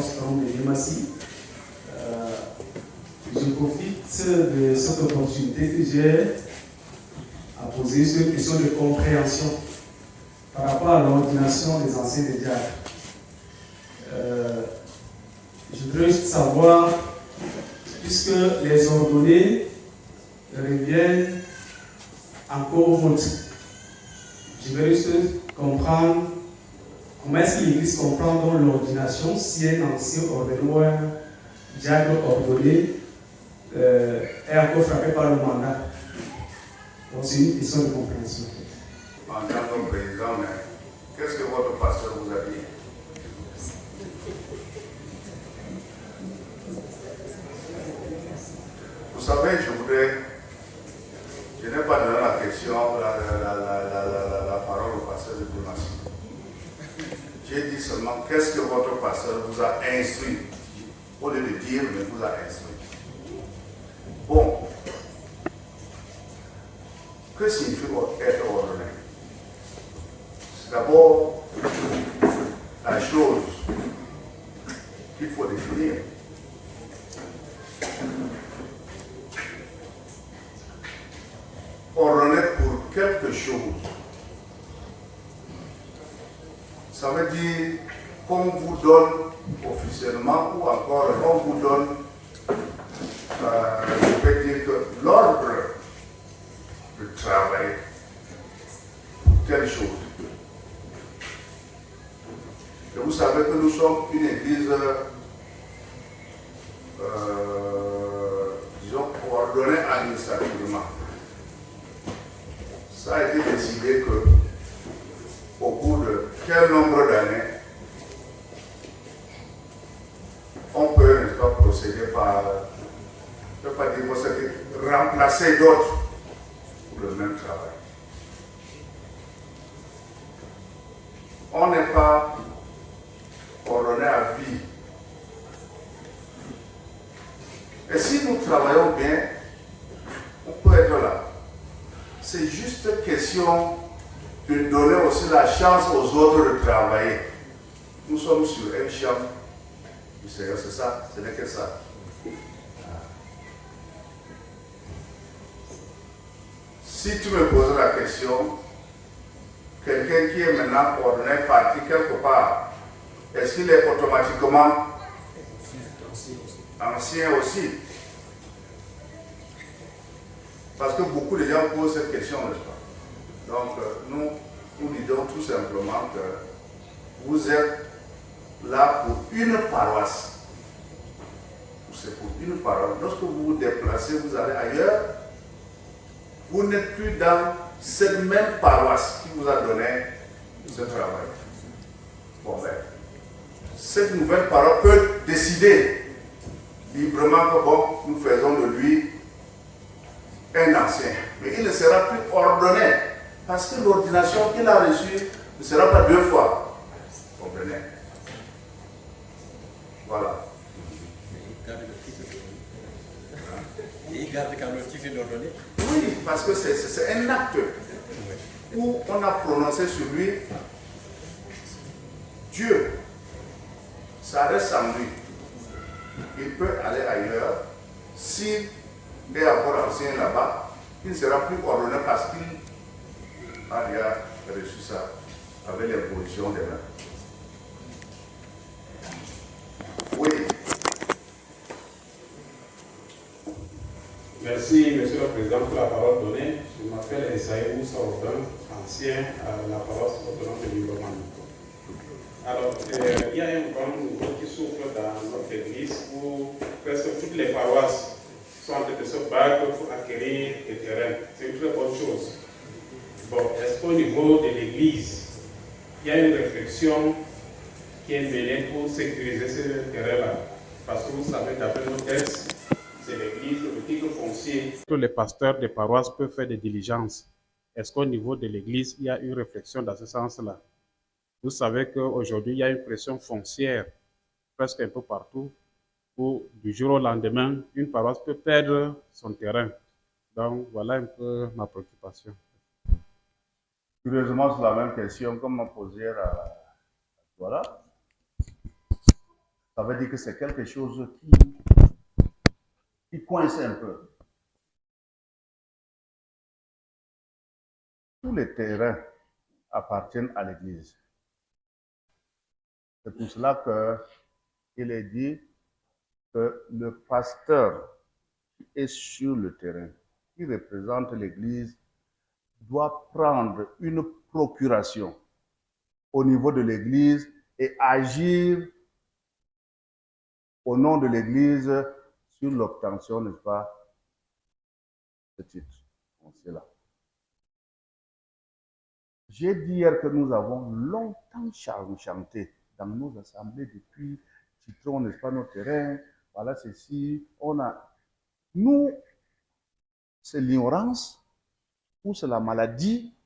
Notre-Dame de Limassy. Je profite de cette opportunité que j'ai à poser sur une question de compréhension par rapport à l'ordination des anciens des diacres. Je voudrais juste savoir, puisque les ordonnés reviennent encore au vote, je veux juste comprendre comment est-ce que l'Église comprend dans l'ordination si un ancien ordonné ou un diacre ordonné est encore frappé par le mandat. Donc c'est une question de compréhension. En tant que président, qu'est-ce que votre pasteur vous a dit? Vous savez, je n'ai pas donné la question, la parole au pasteur de Limassy. J'ai dit seulement, qu'est-ce que votre pasteur vous a instruit? Au lieu de dire, mais vous a instruit. Bon, que signifie être ordonné? C'est d'abord la chose qu'il faut définir. Ordonné pour quelque chose, ça veut dire qu'on vous donne officiellement ou encore on vous donne, je peux dire que l'ordre de travail pour telle chose. Et vous savez que nous sommes une église, disons, ordonnée administrativement. Ça a été décidé que, au cours de quel nombre d'années, on peut, n'est-ce pas, procéder par, je ne peux pas dire pour ça, remplacer d'autres pour le même travail. On n'est pas ordonné à vie. Et si nous travaillons bien, on peut être là. C'est juste question de donner aussi la chance aux autres de travailler. Nous sommes sur un champ du Seigneur, c'est ça, ce n'est que ça. Si tu me poses la question, quelqu'un qui est maintenant ordonné parti quelque part, est-ce qu'il est automatiquement ancien aussi? Parce que beaucoup de gens posent cette question, n'est-ce pas? Donc, nous disons tout simplement que vous êtes là pour une paroisse. C'est pour une paroisse. Lorsque vous vous déplacez, vous allez ailleurs, vous n'êtes plus dans cette même paroisse qui vous a donné ce travail. Bon, ben, cette nouvelle paroisse peut décider librement que, bon, nous faisons de lui un ancien, mais il ne sera plus ordonné parce que l'ordination qu'il a reçue ne sera pas deux fois. Vous comprenez? Voilà. Il garde quand le titre d'ordonné? Oui, parce que c'est un acte où on a prononcé sur lui Dieu. Ça reste en lui. Il peut aller ailleurs. S'il est encore ancien là-bas, il ne sera plus ordonné parce qu'il a déjà reçu ça avec l'imposition des mains. Oui. Merci, Monsieur le Président, pour la parole donnée. Je m'appelle Esaïe Moussa Aubin, ancien à la paroisse autonome de Libremont. Alors, il y a un grand mouvement qui souffre dans notre église où presque toutes les paroisses sont en train de se battre pour acquérir des terrains. C'est une très bonne chose. Bon, est-ce qu'au niveau de l'église, il y a une réflexion qui est menée pour sécuriser ce terrain-là? Parce que vous savez, d'après nos textes, c'est l'église, le titre foncier. Que les pasteurs des paroisses peuvent faire des diligences. Est-ce qu'au niveau de l'église, il y a une réflexion dans ce sens-là? Vous savez qu'aujourd'hui, il y a une pression foncière presque un peu partout où du jour au lendemain, une paroisse peut perdre son terrain. Donc, voilà un peu ma préoccupation. Curieusement, c'est la même question qu'on m'a posée à voilà. Ça veut dire que c'est quelque chose qui coince un peu. Tous les terrains appartiennent à l'Église. C'est pour cela qu'il est dit que le pasteur qui est sur le terrain, qui représente l'Église, doit prendre une procuration au niveau de l'Église et agir au nom de l'Église sur l'obtention, n'est-ce pas, de ce titre foncier-là. J'ai dit hier que nous avons longtemps chanté dans nos assemblées depuis, titrons, n'est-ce pas, nos terrains, voilà ceci, on a... Nous, c'est l'ignorance ou c'est la maladie,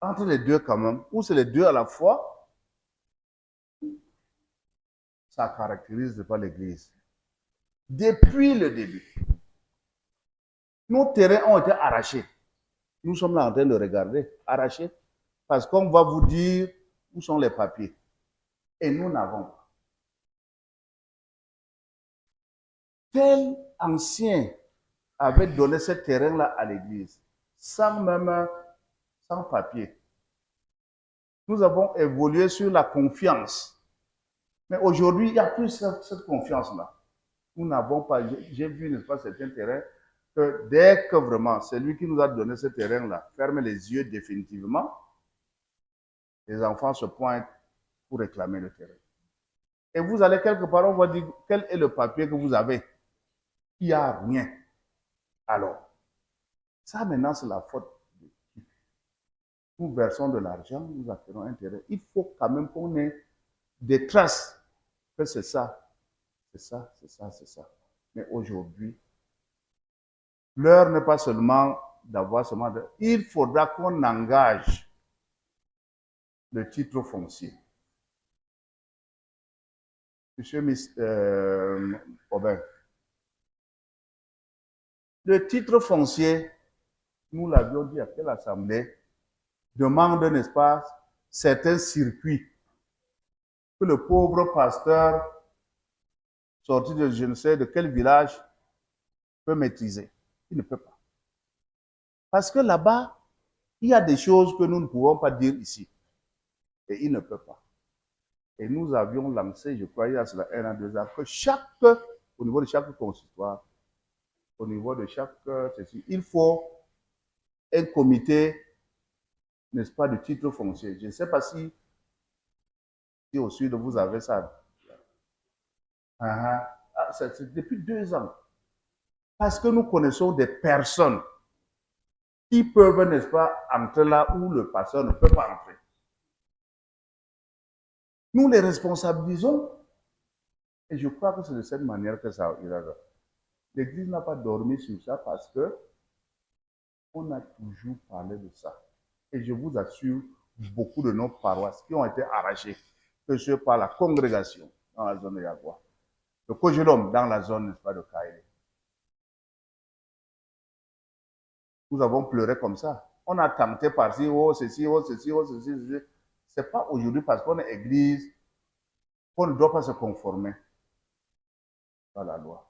entre les deux quand même, ou c'est les deux à la fois, ça caractérise pas l'Église. Depuis le début, nos terrains ont été arrachés. Nous sommes là en train de regarder, arrachés, parce qu'on va vous dire où sont les papiers. Et nous n'avons pas. Tel ancien avait donné ce terrain-là à l'Église, sans papier. Nous avons évolué sur la confiance. Mais aujourd'hui, il n'y a plus cette confiance-là. Nous n'avons pas, j'ai vu, n'est-ce pas, certains terrains, que dès que vraiment, c'est lui qui nous a donné ce terrain-là, ferme les yeux définitivement, les enfants se pointent pour réclamer le terrain. Et vous allez quelque part, on va dire, quel est le papier que vous avez? Il n'y a rien. Alors, ça maintenant, c'est la faute de qui? Nous versons de l'argent, nous acquérons un terrain. Il faut quand même qu'on ait des traces que c'est ça, c'est ça, c'est ça, c'est ça. Mais aujourd'hui, l'heure n'est pas seulement d'avoir seulement... Il faudra qu'on engage le titre foncier. Monsieur Aubin, le titre foncier, nous l'avions dit à quelle assemblée, demande, n'est-ce pas, certains circuits que le pauvre pasteur sorti de je ne sais de quel village peut maîtriser. Il ne peut pas. Parce que là-bas, il y a des choses que nous ne pouvons pas dire ici. Et il ne peut pas. Et nous avions lancé, je crois, il y a cela 1 an, 2 ans, que au niveau de chaque consistoire, au niveau de chaque ceci, il faut un comité, n'est-ce pas, de titre foncier. Je ne sais pas si au sud vous avez ça. C'est depuis 2 ans. Parce que nous connaissons des personnes qui peuvent, n'est-ce pas, entrer là où le pasteur ne peut pas entrer. Nous les responsabilisons et je crois que c'est de cette manière que ça ira. L'Église n'a pas dormi sur ça parce que on a toujours parlé de ça. Et je vous assure, beaucoup de nos paroisses qui ont été arrachées, que ce soit par la congrégation dans la zone de Yagua, le Cogelom dans la zone, n'est-ce pas, de Kaélé. Nous avons pleuré comme ça. On a tenté par-ci, oh ceci, oh ceci, oh ceci, ceci. Ce n'est pas aujourd'hui parce qu'on est église qu'on ne doit pas se conformer à la loi.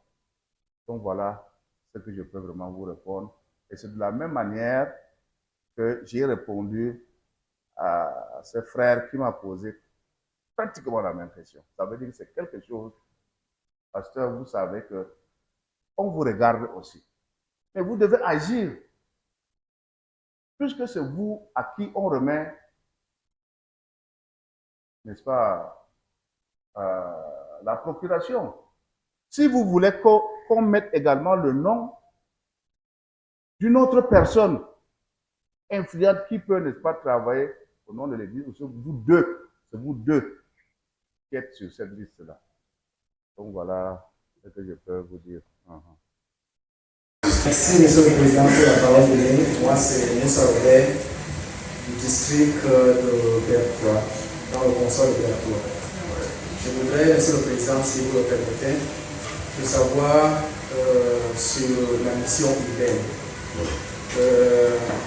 Donc voilà ce que je peux vraiment vous répondre. Et c'est de la même manière que j'ai répondu à ce frère qui m'a posé pratiquement la même question. Ça veut dire que c'est quelque chose, pasteur, vous savez que on vous regarde aussi. Mais vous devez agir. Puisque c'est vous à qui on remet, n'est-ce pas, la procuration. Si vous voulez qu'on mette également le nom d'une autre personne influente qui peut, n'est-ce pas, travailler au nom de l'Église, c'est vous deux qui êtes sur cette liste-là. Donc voilà ce que je peux vous dire. Merci, Monsieur le Président, pour la parole donnée. Moi, c'est Moussa Aubin du district de Pertois, dans le conseil de Pertois. Je voudrais, Monsieur le Président, si vous le permettez, de savoir sur la mission urbaine.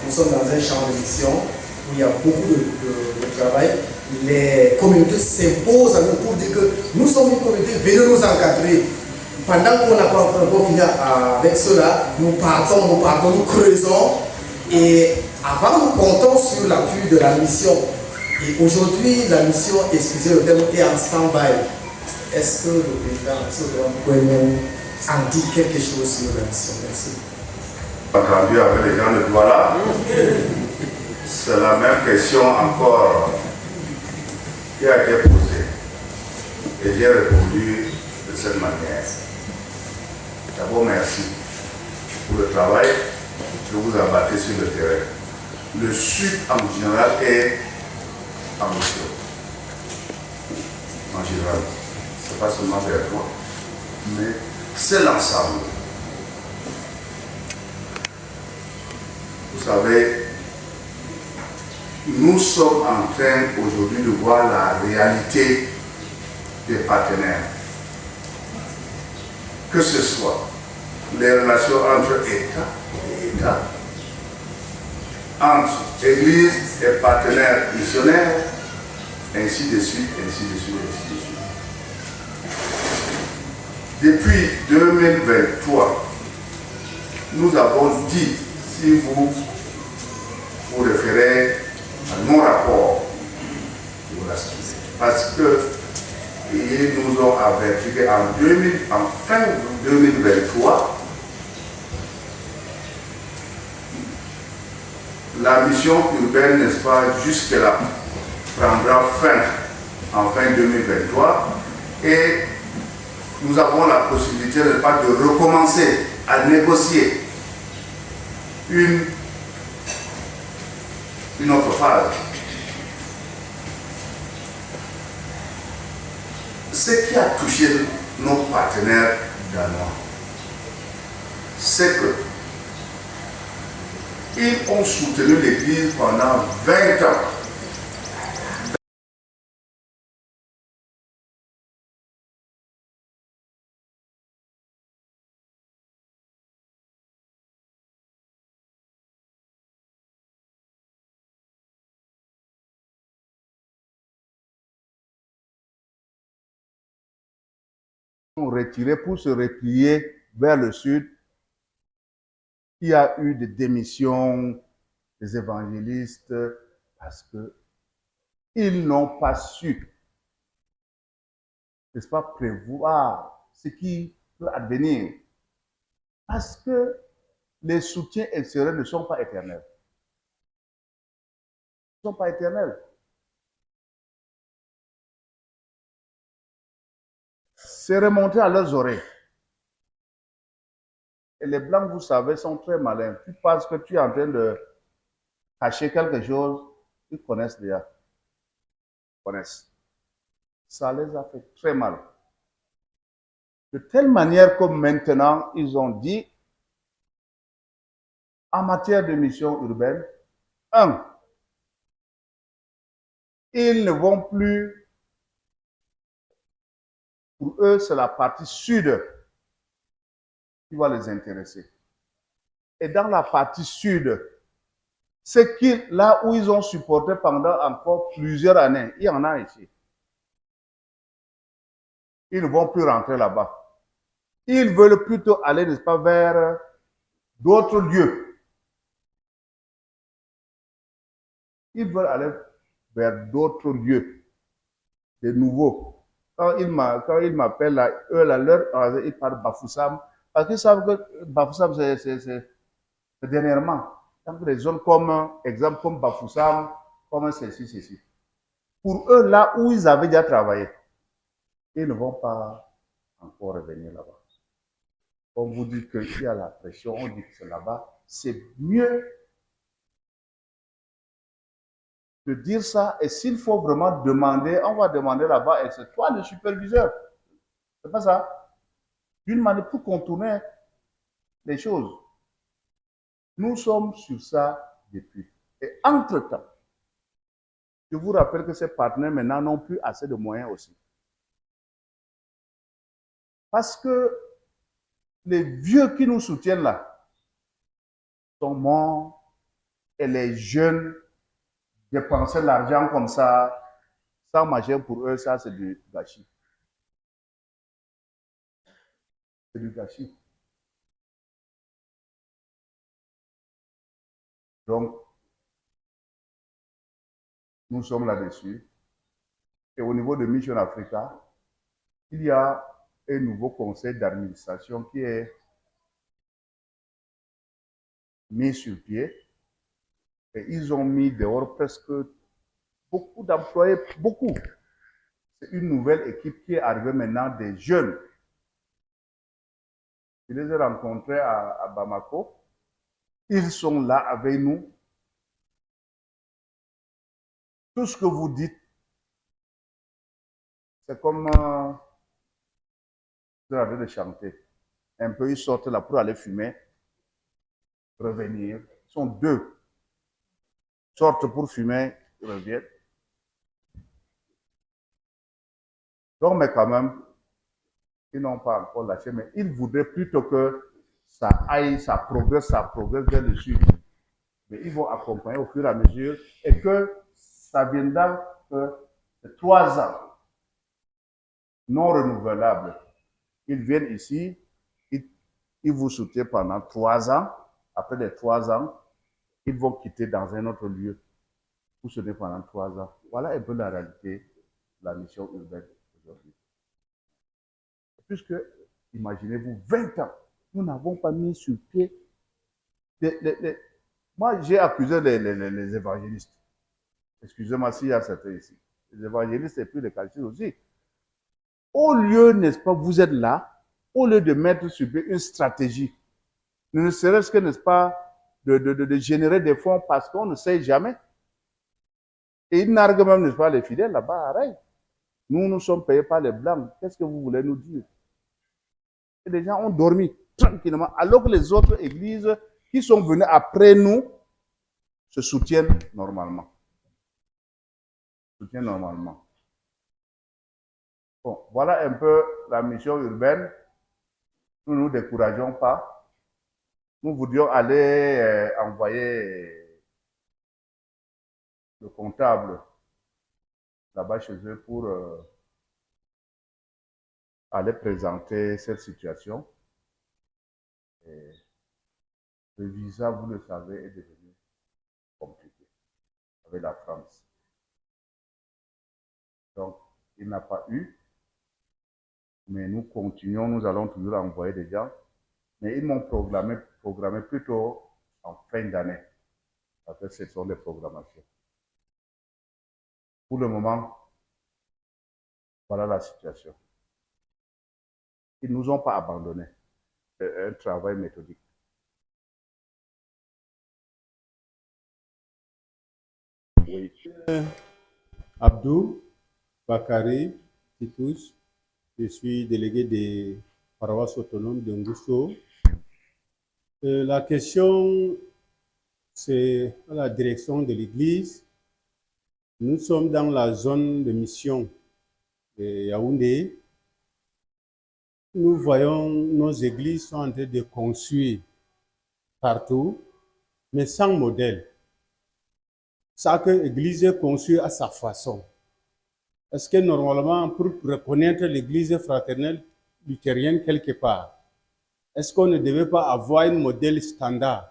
Nous sommes dans un champ de mission où il y a beaucoup de travail. Les communautés s'imposent à nous pour dire que Nous sommes une communauté, venez nous encadrer. Pendant qu'on n'a pas encore fini avec cela, nous partons, nous creusons. Et avant, nous comptons sur l'appui de la mission. Et aujourd'hui, la mission, excusez le terme, est en stand-by. Est-ce que le président pourrait nous en dire quelque chose sur la mission? Merci. Entendu avec les gens de Douala, c'est la même question encore qui a été posée. Et j'ai répondu de cette manière. D'abord, merci pour le travail que vous abattez sur le terrain. Le Sud en général est en mission. En général, ce n'est pas seulement vers toi, mais c'est l'ensemble. Vous savez, nous sommes en train aujourd'hui de voir la réalité des partenaires. Que ce soit les relations entre État et État, entre Église et partenaires missionnaires, ainsi de suite, ainsi de suite, ainsi de suite. Depuis 2023, nous avons dit, si vous vous référez à nos rapports, parce que ils nous ont averti qu'en fin 2023, la mission urbaine, n'est-ce pas, jusque-là, prendra fin en fin 2023 et nous avons la possibilité, n'est-ce pas, de recommencer à négocier une autre phase. Ce qui a touché nos partenaires danois, c'est que ils ont soutenu l'Église pendant 20 ans. Retirés pour se replier vers le sud. Il y a eu des démissions des évangélistes parce qu'ils n'ont pas su, n'est-ce pas, prévoir ce qui peut advenir. Parce que les soutiens extérieurs ne sont pas éternels. Ils ne sont pas éternels. C'est remonté à leurs oreilles. Et les Blancs, vous savez, sont très malins. Tu penses que tu es en train de cacher quelque chose, ils connaissent déjà. Ils connaissent. Ça les a fait très mal. De telle manière que maintenant, ils ont dit, en matière de mission urbaine, ils ne vont plus, pour eux, c'est la partie sud qui va les intéresser. Et dans la partie sud, c'est là où ils ont supporté pendant encore plusieurs années, il y en a ici. Ils ne vont plus rentrer là-bas. Ils veulent plutôt aller, n'est-ce pas, vers d'autres lieux. Ils veulent aller vers d'autres lieux, de nouveaux. Quand ils m'appellent, là, eux, là, ils parlent Bafoussam, parce qu'ils savent que Bafoussam, c'est dernièrement. Donc, des zones comme, exemple, comme Bafoussam, comme ceci. Pour eux, là où ils avaient déjà travaillé, ils ne vont pas encore revenir là-bas. On vous dit qu'il y a la pression, on dit que c'est là-bas. C'est mieux de dire ça. Et s'il faut vraiment demander, on va demander là-bas, et c'est toi le superviseur. C'est pas ça. D'une manière pour contourner les choses. Nous sommes sur ça depuis. Et entre-temps, je vous rappelle que ces partenaires maintenant n'ont plus assez de moyens aussi. Parce que les vieux qui nous soutiennent là sont morts et les jeunes dépensaient l'argent comme ça, sans manger pour eux, ça c'est du gâchis. C'est du gâchis. Donc, nous sommes là-dessus. Et au niveau de Mission Africa, il y a un nouveau conseil d'administration qui est mis sur pied. Et ils ont mis dehors presque beaucoup d'employés, beaucoup. C'est une nouvelle équipe qui est arrivée maintenant, des jeunes. Je les ai rencontrés à Bamako. Ils sont là avec nous. Tout ce que vous dites, c'est comme vous avez de chanter. Un peu, ils sortent là pour aller fumer, revenir. Ils sont deux. Ils sortent pour fumer, ils reviennent. Donc, mais quand même, ils n'ont pas encore lâché, mais ils voudraient plutôt que ça aille, ça progresse vers le sud. Mais ils vont accompagner au fur et à mesure et que ça viendra que 3 ans non renouvelables. Ils viennent ici, ils vous soutiennent pendant 3 ans. Après les 3 ans, ils vont quitter dans un autre lieu pour se donner pendant 3 ans. Voilà un peu la réalité de la mission urbaine aujourd'hui. Puisque, imaginez-vous, 20 ans, nous n'avons pas mis sur pied. Moi, j'ai accusé les évangélistes. Excusez-moi s'il y a certains ici. Les évangélistes et puis les catéchistes aussi. Au lieu, n'est-ce pas, vous êtes là, au lieu de mettre sur pied une stratégie, ne serait-ce que, n'est-ce pas, de générer des fonds parce qu'on ne sait jamais. Et ils narguent même, n'est-ce pas, les fidèles là-bas, pareil. Nous sommes payés par les Blancs. Qu'est-ce que vous voulez nous dire? Et les gens ont dormi tranquillement, alors que les autres églises qui sont venues après nous se soutiennent normalement. Bon, voilà un peu la mission urbaine. Nous ne nous décourageons pas. Nous voudrions aller envoyer le comptable là-bas chez eux pour aller présenter cette situation. Et le visa, vous le savez, est devenu compliqué avec la France. Donc, il n'a pas eu. Mais nous continuons, nous allons toujours envoyer des gens. Mais ils m'ont programmé plutôt en fin d'année. Parce que ce sont des programmations. Pour le moment, voilà la situation. Ils ne nous ont pas abandonnés. C'est un travail méthodique. Oui. Abdou Bakari Titous, je suis délégué des paroisses autonomes de Ngusso. La question, c'est à la direction de l'Église. Nous sommes dans la zone de mission de Yaoundé. Nous voyons nos églises sont en train de construire partout, mais sans modèle. Chaque église est conçue à sa façon. Est-ce que normalement, pour reconnaître l'église fraternelle luthérienne quelque part, est-ce qu'on ne devait pas avoir un modèle standard?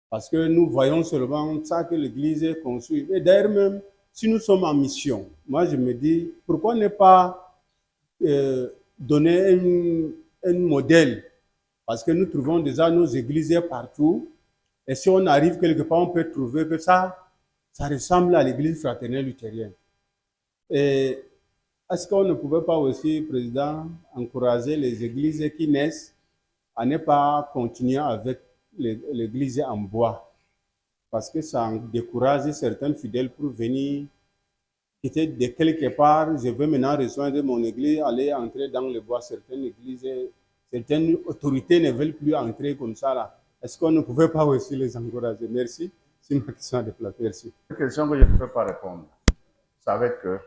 Parce que nous voyons seulement ça que l'église est conçue. Et d'ailleurs même, si nous sommes en mission, moi je me dis, pourquoi ne pas donner un modèle? Parce que nous trouvons déjà nos églises partout. Et si on arrive quelque part, on peut trouver que ça ressemble à l'église fraternelle luthérienne. Et est-ce qu'on ne pouvait pas aussi, Président, encourager les églises qui naissent à ne pas continuer avec l'église en bois? Parce que ça décourage certains fidèles pour venir quitter de quelque part. Je veux maintenant rejoindre mon église, aller entrer dans le bois. Certaines églises, certaines autorités ne veulent plus entrer comme ça là. Est-ce qu'on ne pouvait pas aussi les encourager? Merci. C'est ma question de place. Merci. Une question que je ne peux pas répondre. Vous savez que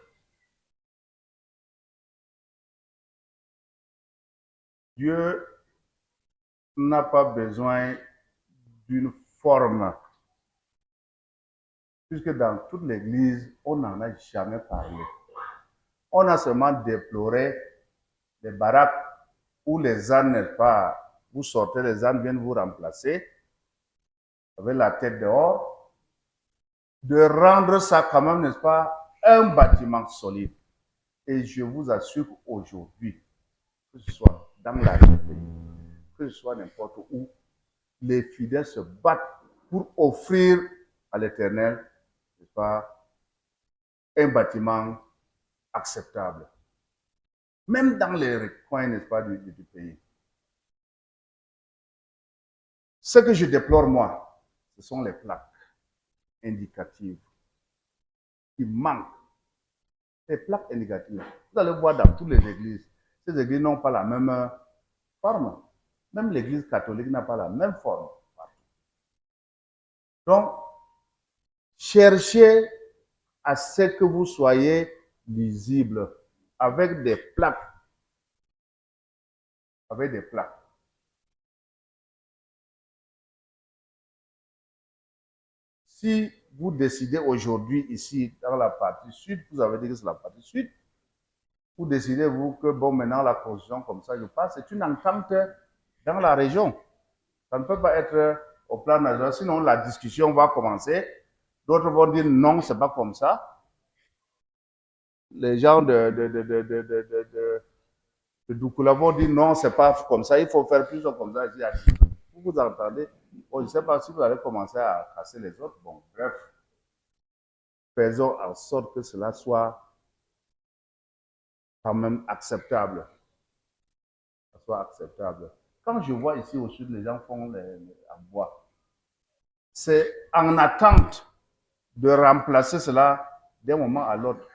Dieu n'a pas besoin d'une forme. Puisque dans toute l'Église, on n'en a jamais parlé. On a seulement déploré les baraques où les ânes, n'est-ce pas, vous sortez, les ânes viennent vous remplacer avec la tête dehors, de rendre ça quand même, n'est-ce pas, un bâtiment solide. Et je vous assure qu'aujourd'hui, que ce soit dans la République, que ce soit n'importe où, les fidèles se battent pour offrir à l'Éternel, n'est-ce pas, un bâtiment acceptable. Même dans les coins, n'est-ce pas, du pays. Ce que je déplore, moi, ce sont les plaques indicatives qui manquent. Les plaques indicatives. Vous allez voir dans toutes les églises, ces églises n'ont pas la même forme. Même l'église catholique n'a pas la même forme. Donc, cherchez à ce que vous soyez lisible avec des plaques. Avec des plaques. Si vous décidez aujourd'hui ici, dans la partie sud, vous avez dit que c'est la partie sud, vous décidez, vous, que bon, maintenant la constitution comme ça, je passe, c'est une entente dans la région. Ça ne peut pas être au plan national, sinon la discussion va commencer. D'autres vont dire non, c'est pas comme ça. Les gens de Doukoula vont dire non, c'est pas comme ça, il faut faire plus comme ça. Vous entendez? Bon, je ne sais pas si vous allez commencer à casser les autres. Bon, bref. Faisons en sorte que cela soit quand même acceptable. Ça soit acceptable. Quand je vois ici au sud, les gens font en bois. C'est en attente de remplacer cela d'un moment à l'autre.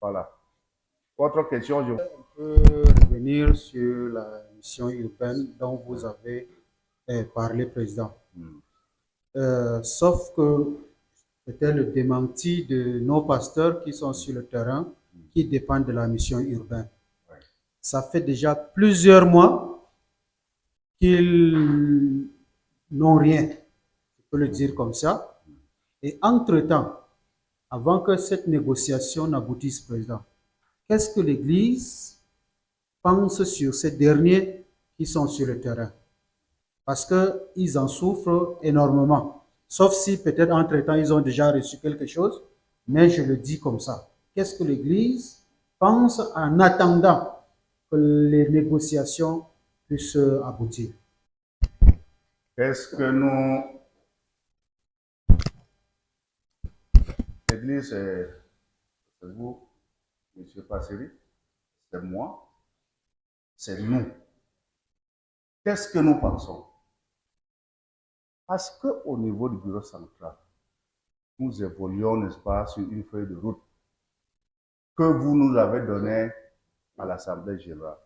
Voilà. Autre question, On peut revenir sur la mission urbaine dont vous avez parlé, Président. Sauf que c'était le démenti de nos pasteurs qui sont sur le terrain, qui dépendent de la mission urbaine. Ça fait déjà plusieurs mois qu'ils n'ont rien, je peux le dire comme ça. Et entre-temps, avant que cette négociation n'aboutisse, Président, qu'est-ce que l'Église pense sur ces derniers qui sont sur le terrain? Parce qu'ils en souffrent énormément. Sauf si peut-être entre-temps, ils ont déjà reçu quelque chose, mais je le dis comme ça. Qu'est-ce que l'Église pense en attendant que les négociations puissent aboutir? Qu'est-ce que nous... L'Église, c'est vous, M. Passeri, c'est moi, c'est nous. Qu'est-ce que nous pensons? Parce qu'au niveau du bureau central, nous évoluons, n'est-ce pas, sur une feuille de route que vous nous avez donnée à l'Assemblée générale.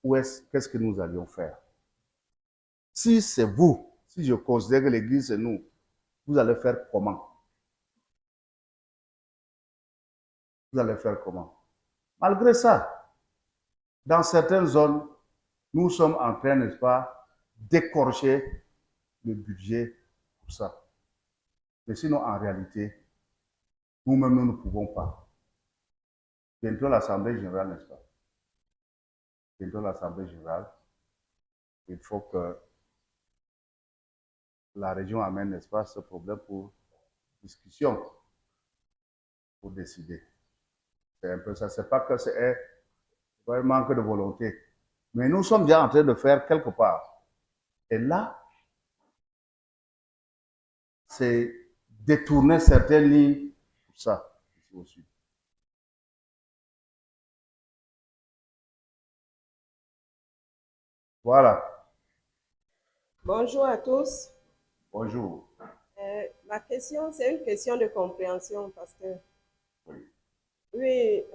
Qu'est-ce que nous allions faire? Si c'est vous, si je considère que l'Église c'est nous, vous allez faire comment? Vous allez faire comment? Malgré ça, dans certaines zones, nous sommes en train, n'est-ce pas, d'écorcher le budget pour ça. Mais sinon, en réalité, nous-mêmes, nous ne pouvons pas. Bientôt l'Assemblée générale, n'est-ce pas? Bientôt l'Assemblée générale. Il faut que la région amène, n'est-ce pas, ce problème pour discussion, pour décider. C'est un peu ça. C'est pas que c'est un manque de volonté. Mais nous sommes déjà en train de faire quelque part. Et là, c'est détourner certaines lignes pour ça, ici au sud. Voilà. Bonjour à tous. Bonjour. Ma question, c'est une question de compréhension, pasteur. Oui,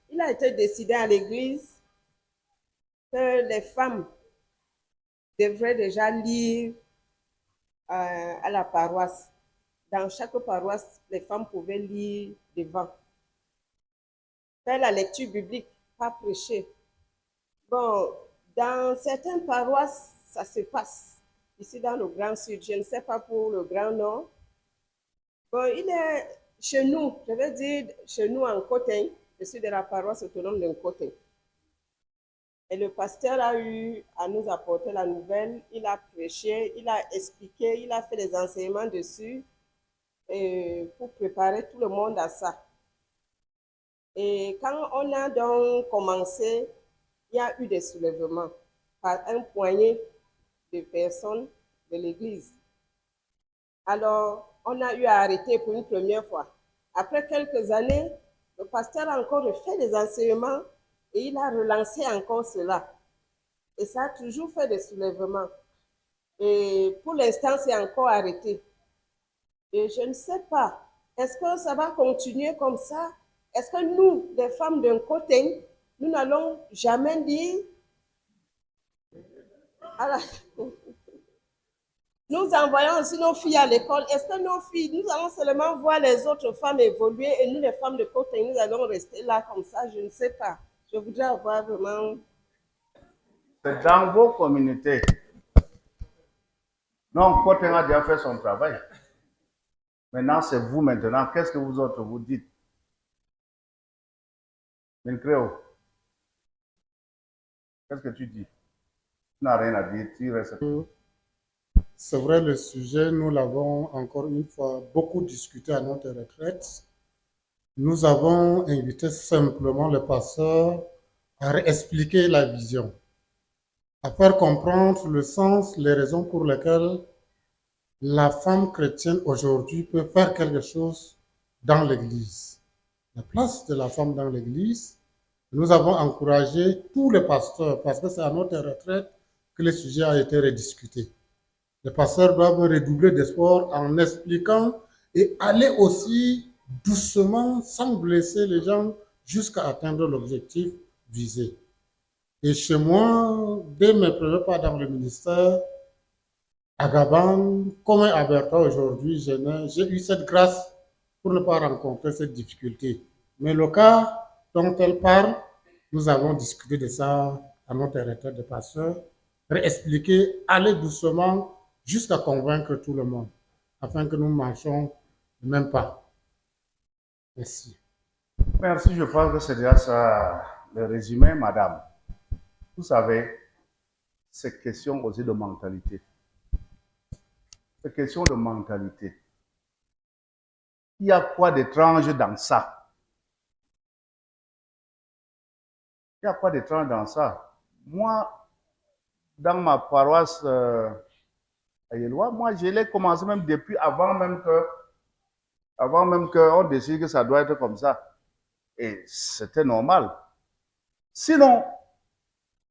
il a été décidé à l'Église que les femmes devraient déjà lire à la paroisse. Dans chaque paroisse, les femmes pouvaient lire devant. Faire la lecture biblique, pas prêcher. Bon, dans certaines paroisses, ça se passe. Ici dans le Grand Sud, je ne sais pas pour le Grand Nord. Bon, il est chez nous, je veux dire chez nous en Côte, Je suis de la paroisse autonome de Nkote. Et le pasteur a eu à nous apporter la nouvelle, il a prêché, il a expliqué, il a fait des enseignements dessus pour préparer tout le monde à ça. Et quand on a donc commencé, il y a eu des soulèvements par un poignet de personnes de l'Église. Alors, on a eu à arrêter pour une première fois. Après quelques années, le pasteur a encore refait des enseignements et il a relancé encore cela. Et ça a toujours fait des soulèvements. Et pour l'instant, c'est encore arrêté. Et je ne sais pas, est-ce que ça va continuer comme ça? Est-ce que nous, les femmes d'un côté, nous n'allons jamais dire nous envoyons aussi nos filles à l'école. Est-ce que nos filles, nous allons seulement voir les autres femmes évoluer et nous, les femmes de côté, nous allons rester là comme ça? Je ne sais pas. Je voudrais avoir vraiment... C'est dans vos communautés. Non, Côté a déjà fait son travail. Maintenant, c'est vous maintenant. Qu'est-ce que vous autres vous dites? Mincréo, qu'est-ce que tu dis? Tu n'as rien à dire, tu restes. C'est vrai, le sujet, nous l'avons encore une fois beaucoup discuté à notre retraite. Nous avons invité simplement le pasteur à réexpliquer la vision, à faire comprendre le sens, les raisons pour lesquelles la femme chrétienne aujourd'hui peut faire quelque chose dans l'Église. La place de la femme dans l'Église, nous avons encouragé tous les pasteurs, parce que c'est à notre retraite que le sujet a été rediscuté. Les pasteurs doivent redoubler d'espoir en expliquant et aller aussi doucement, sans blesser les gens, jusqu'à atteindre l'objectif visé. Et chez moi, dès mes premiers pas dans le ministère, à Gabon, comme à Bertha aujourd'hui, j'ai eu cette grâce pour ne pas rencontrer cette difficulté. Mais le cas dont elle parle, nous avons discuté de ça à notre retraite de pasteur, réexpliquer, aller doucement jusqu'à convaincre tout le monde, afin que nous marchions même pas. Merci. Merci, je pense que c'est déjà ça le résumé, madame. Vous savez, c'est question aussi de mentalité. C'est question de mentalité. Il y a quoi d'étrange dans ça? Il y a quoi d'étrange dans ça? Moi, dans ma paroisse à Yélois, moi, je l'ai commencé même depuis avant même qu'on décide que ça doit être comme ça. Et c'était normal. Sinon,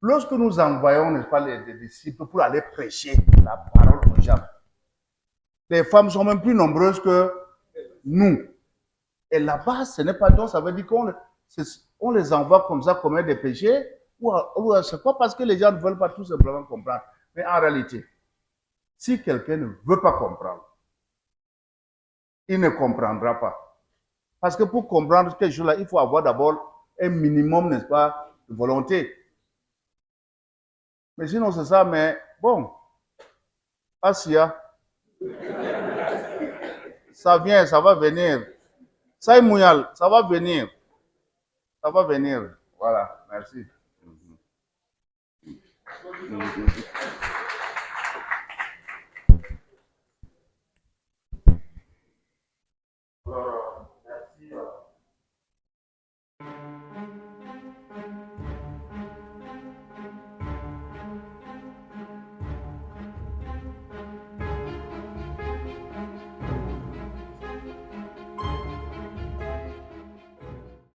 lorsque nous envoyons, n'est-ce pas, les disciples pour aller prêcher la parole aux gens, les femmes sont même plus nombreuses que nous. Et là-bas, ce n'est pas donc, ça veut dire qu'on les envoie comme ça commettre des péchés, ou c'est pas parce que les gens ne veulent pas tout simplement comprendre. Mais en réalité, si quelqu'un ne veut pas comprendre, il ne comprendra pas. Parce que pour comprendre quelque chose-là, il faut avoir d'abord un minimum, n'est-ce pas, de volonté. Mais sinon, c'est ça, mais bon, Asia, ça vient, ça va venir. Ça est mouillal, ça va venir. Ça va venir. Voilà, merci. Alors,